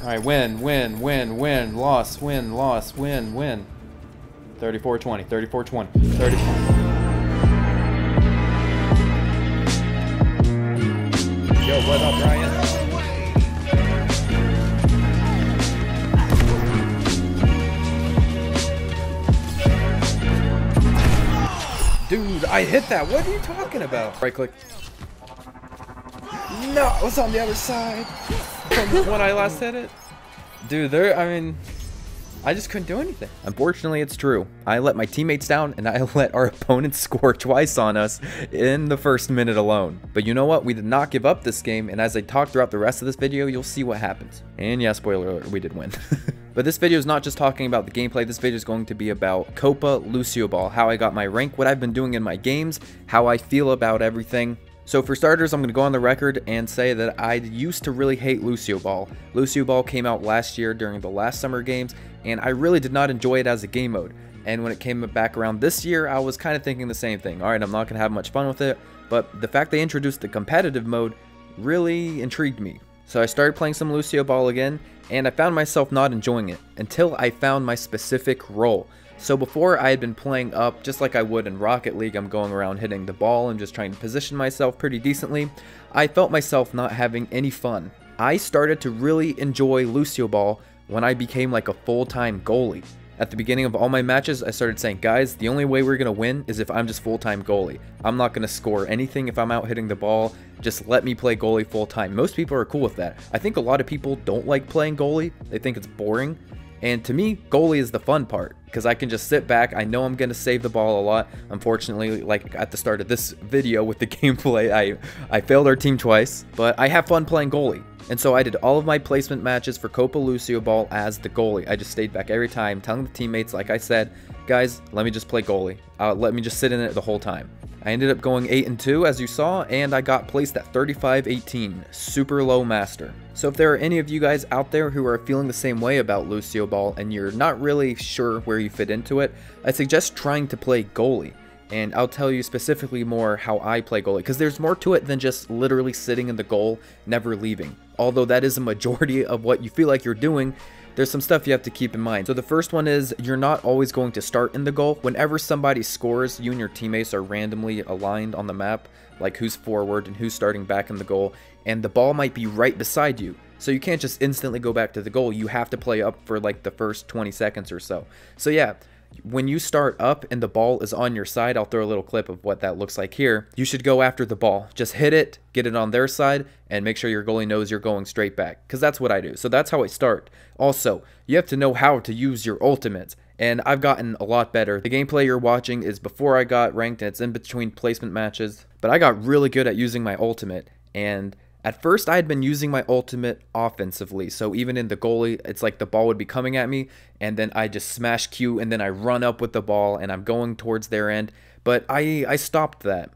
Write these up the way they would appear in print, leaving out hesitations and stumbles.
Alright, win, win, win, win, loss, win, loss, win, win. 34-20, 34-20, 30-20. Yo, what up, Ryan? Dude, I hit that. What are you talking about? Right click. No, it was on the other side from when I last hit it. Dude, I just couldn't do anything. Unfortunately, it's true. I let my teammates down and I let our opponents score twice on us in the first minute alone. But you know what? We did not give up this game, and as I talk throughout the rest of this video, you'll see what happens. And yeah, spoiler alert, we did win. But this video is not just talking about the gameplay. This video is going to be about Copa Lucioball, how I got my rank, what I've been doing in my games, how I feel about everything. So for starters, I'm going to go on the record and say that I used to really hate Lucioball. Lucioball came out last year during the last summer games, and I really did not enjoy it as a game mode. And when it came back around this year, I was kind of thinking the same thing. Alright, I'm not going to have much fun with it, but the fact they introduced the competitive mode really intrigued me. So I started playing some Lucioball again, and I found myself not enjoying it until I found my specific role. So before, I had been playing up just like I would in Rocket League. I'm going around hitting the ball and just trying to position myself pretty decently. I felt myself not having any fun. I started to really enjoy Lucioball when I became like a full-time goalie. At the beginning of all my matches, I started saying, guys, the only way we're going to win is if I'm just full-time goalie. I'm not going to score anything if I'm out hitting the ball. Just let me play goalie full-time. Most people are cool with that. I think a lot of people don't like playing goalie. They think it's boring. And to me, goalie is the fun part, because I can just sit back. I know I'm going to save the ball a lot. Unfortunately, like at the start of this video with the gameplay, I failed our team twice, but I have fun playing goalie. And so I did all of my placement matches for Copa Lucioball as the goalie. I just stayed back every time, telling the teammates, like I said, guys, let me just play goalie. Let me just sit in it the whole time. I ended up going 8-2 as you saw, and I got placed at 35-18, super low master. So if there are any of you guys out there who are feeling the same way about Lucioball and you're not really sure where you fit into it, I suggest trying to play goalie. And I'll tell you specifically more how I play goalie, because there's more to it than just literally sitting in the goal, never leaving. Although that is a majority of what you feel like you're doing, there's some stuff you have to keep in mind. So the first one is you're not always going to start in the goal. Whenever somebody scores, you and your teammates are randomly aligned on the map, like who's forward and who's starting back in the goal, and the ball might be right beside you. So you can't just instantly go back to the goal. You have to play up for like the first 20 seconds or so. So yeah, when you start up and the ball is on your side, I'll throw a little clip of what that looks like here. You should go after the ball. Just hit it, get it on their side, and make sure your goalie knows you're going straight back, because that's what I do. So that's how I start. Also, you have to know how to use your ultimates, and I've gotten a lot better. The gameplay you're watching is before I got ranked, and it's in between placement matches, but I got really good at using my ultimate. And at first, I had been using my ultimate offensively, so even in the goalie, it's like the ball would be coming at me, and then I just smash Q, and then I run up with the ball, and I'm going towards their end. But I stopped that.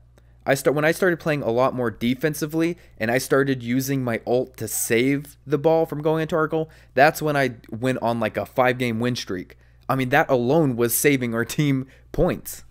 When I started playing a lot more defensively, and I started using my ult to save the ball from going into our goal, that's when I went on like a 5-game win streak. I mean, that alone was saving our team points.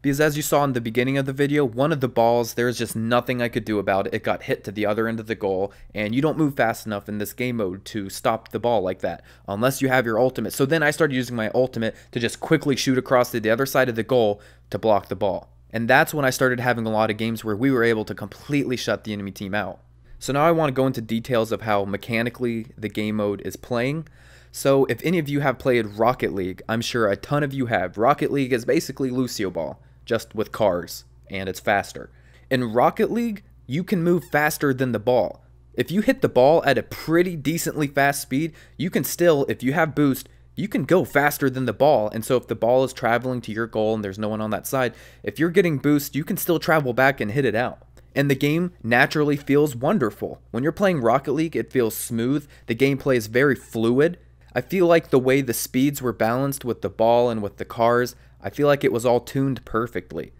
Because as you saw in the beginning of the video, one of the balls, there's just nothing I could do about it. It got hit to the other end of the goal, and you don't move fast enough in this game mode to stop the ball like that, unless you have your ultimate. So then I started using my ultimate to just quickly shoot across to the other side of the goal to block the ball. And that's when I started having a lot of games where we were able to completely shut the enemy team out. So now I want to go into details of how mechanically the game mode is playing. So if any of you have played Rocket League, I'm sure a ton of you have. Rocket League is basically Lucioball, just with cars, and it's faster. In Rocket League, you can move faster than the ball. If you hit the ball at a pretty decently fast speed, you can still, if you have boost, you can go faster than the ball. And so if the ball is traveling to your goal and there's no one on that side, if you're getting boost, you can still travel back and hit it out. And the game naturally feels wonderful. When you're playing Rocket League, it feels smooth. The gameplay is very fluid. I feel like the way the speeds were balanced with the ball and with the cars, I feel like it was all tuned perfectly.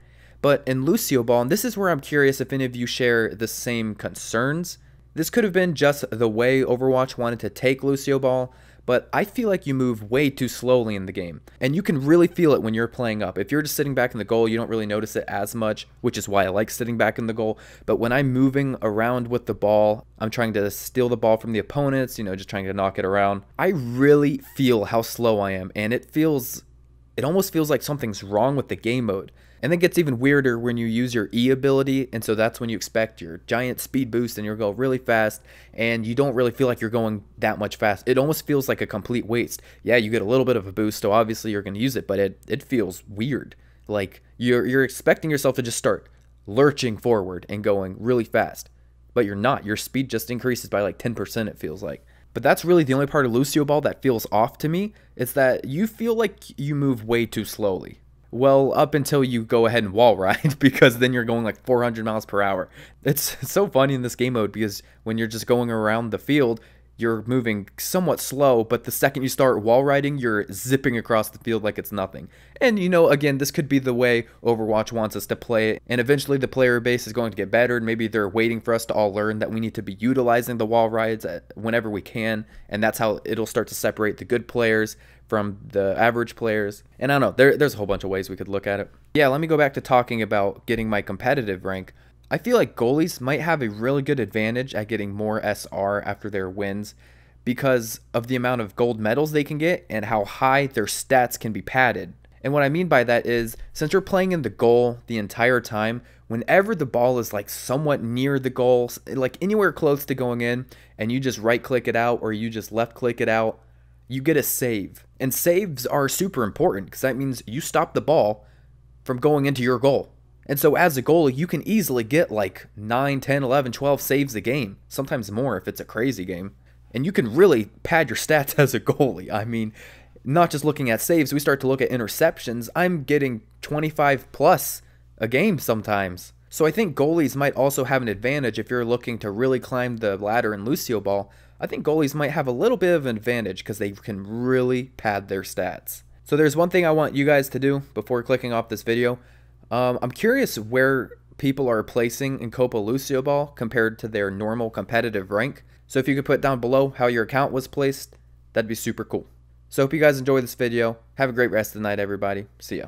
But in Lucioball, and this is where I'm curious if any of you share the same concerns, this could have been just the way Overwatch wanted to take Lucioball, but I feel like you move way too slowly in the game. And you can really feel it when you're playing up. If you're just sitting back in the goal, you don't really notice it as much, which is why I like sitting back in the goal. But when I'm moving around with the ball, I'm trying to steal the ball from the opponents, you know, just trying to knock it around. I really feel how slow I am, and it almost feels like something's wrong with the game mode. And then it gets even weirder when you use your E ability, and so that's when you expect your giant speed boost and you'll go really fast, and you don't really feel like you're going that much fast. It almost feels like a complete waste. Yeah, you get a little bit of a boost, so obviously you're going to use it, but it feels weird. Like you're expecting yourself to just start lurching forward and going really fast, but you're not. Your speed just increases by like 10%, it feels like. But that's really the only part of Lucioball that feels off to me. It's that you feel like you move way too slowly. Well, up until you go ahead and wall ride, because then you're going like 400 miles per hour. It's so funny in this game mode because when you're just going around the field, you're moving somewhat slow, but the second you start wall riding, you're zipping across the field like it's nothing. And you know, again, this could be the way Overwatch wants us to play it, and eventually the player base is going to get better, and maybe they're waiting for us to all learn that we need to be utilizing the wall rides whenever we can, and that's how it'll start to separate the good players from the average players. And I don't know, there's a whole bunch of ways we could look at it. Yeah, let me go back to talking about getting my competitive rank. I feel like goalies might have a really good advantage at getting more SR after their wins because of the amount of gold medals they can get and how high their stats can be padded. And what I mean by that is, since you're playing in the goal the entire time, whenever the ball is like somewhat near the goal, like anywhere close to going in, and you just right click it out or you just left click it out, you get a save. And saves are super important because that means you stop the ball from going into your goal. And so as a goalie, you can easily get like 9, 10, 11, 12 saves a game, sometimes more if it's a crazy game. And you can really pad your stats as a goalie. I mean, not just looking at saves, we start to look at interceptions. I'm getting 25 plus a game sometimes. So I think goalies might also have an advantage if you're looking to really climb the ladder in Lucioball. I think goalies might have a little bit of an advantage because they can really pad their stats. So there's one thing I want you guys to do before clicking off this video. I'm curious where people are placing in Copa Lucioball compared to their normal competitive rank. So if you could put down below how your account was placed, that'd be super cool. So hope you guys enjoy this video. Have a great rest of the night, everybody. See ya.